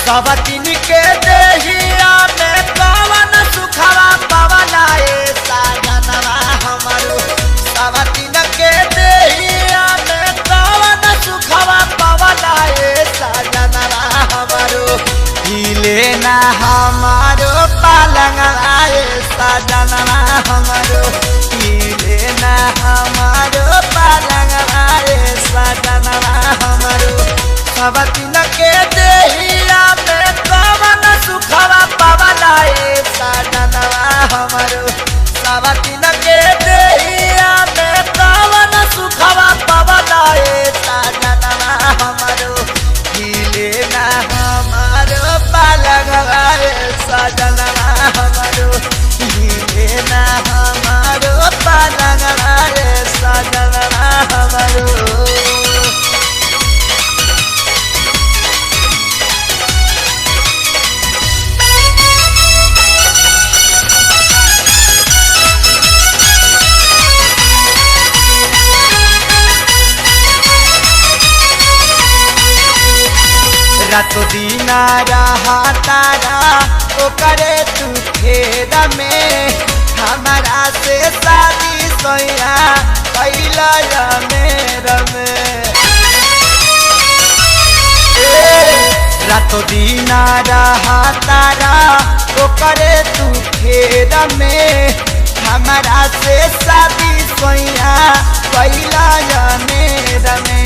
सब दिन के देहिया में कवन सुखवा पवना ए साजनवा हमरो। सब दिन के देहिया में कवन सुखवा पवना ए साजनवा हमरो। हिले ना हमारो पलंगवा ए साजनवा हमरो। हिले ना हमारो पलंगवा ए साजनवा हमरो। सब दिन के देहिया में कवन सुखवा पवना ए साजनवा हमरो। सब दिन के देहिया में कवन सुखवा पवना ए साजनवा हमरो। हिले ना हमारो पलंगवा ए साजनवा हमरो। हिले ना हमारो पलंगवा ए साजनवा हमरो। रातो दीना रहा तारा ओकरे तू खेद में। हमारा से शादी सोया कैला मेरा में। रातो दीना रहा तारा ओकरे तू खेद में। हमारा से शादी सोया कैला मेरा में।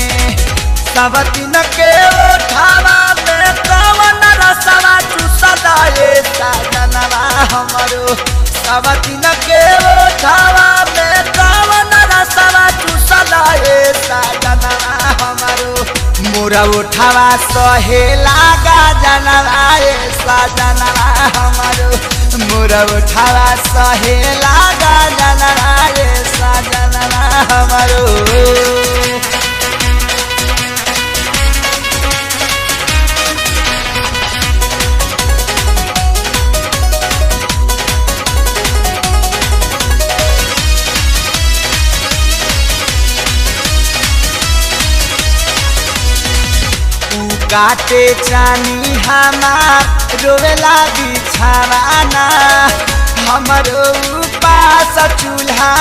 सब दिन के उठावा में कवन रसवा चूसदा ए साजनवा हमरो। सब दिन के उठावा में कवन रसवा चूसदा ए साजनवा हमरो। मोरा उठावा सहेला गाजनवा ए साजनवा हमरो। मोरा उठावा सहेला गाजनवा ए साजनवा हमरो। काटे चानी हमार रोवेला बिछावाना। हमरो उपास चूल्हा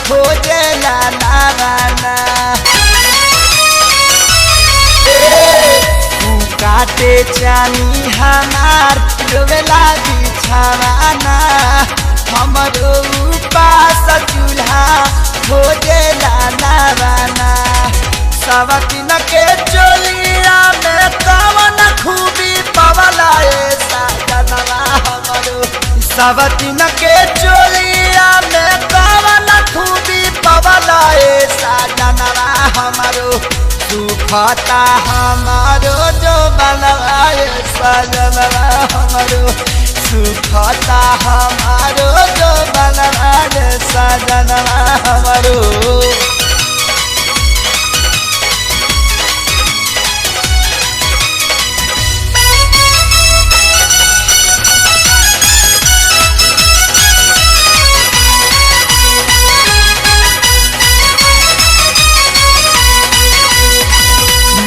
खोजेला लावाना। काटे चानी हमार रोवेला बिछावाना। हमरो उपास चूल्हा खोजेला लावाना। सब दिन के चोलिया में कवन खूबी पवला ए साजनवा हमरो। सब दिन के चोलिया में कवन खूबी पवला ए साजनवा हमरो। सुखता हमारो जो बनवा ए साजनवा हमरो। सुखता हमारो जो बनवा ए साजनवा हमरो।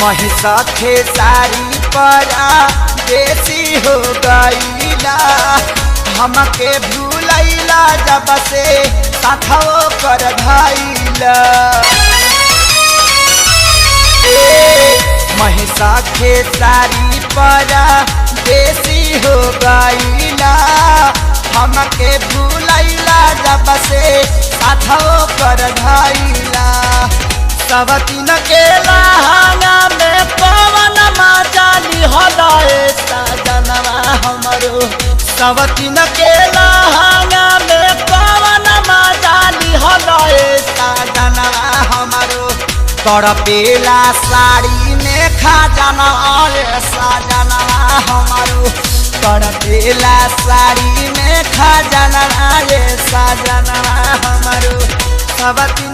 महिषा खेसारी परा देसी हो गईला। हमके भूलैला जब से साथो कर धैला। महिषा खेसारी परा देसी हो गईला। हमके भूलैला जब से साथो कर धैला। सब दिन के लहंगा में पवन मचाली हला ए साजनवा हमरो। सब दिन के लहंगा में पवन मचाली हला ए साजनवा हमरो। तड़पेला साड़ी में खजाना ए साजनवा हमरो। तड़पेला साड़ी में खजाना ए साजनवा हमरो। सब दिन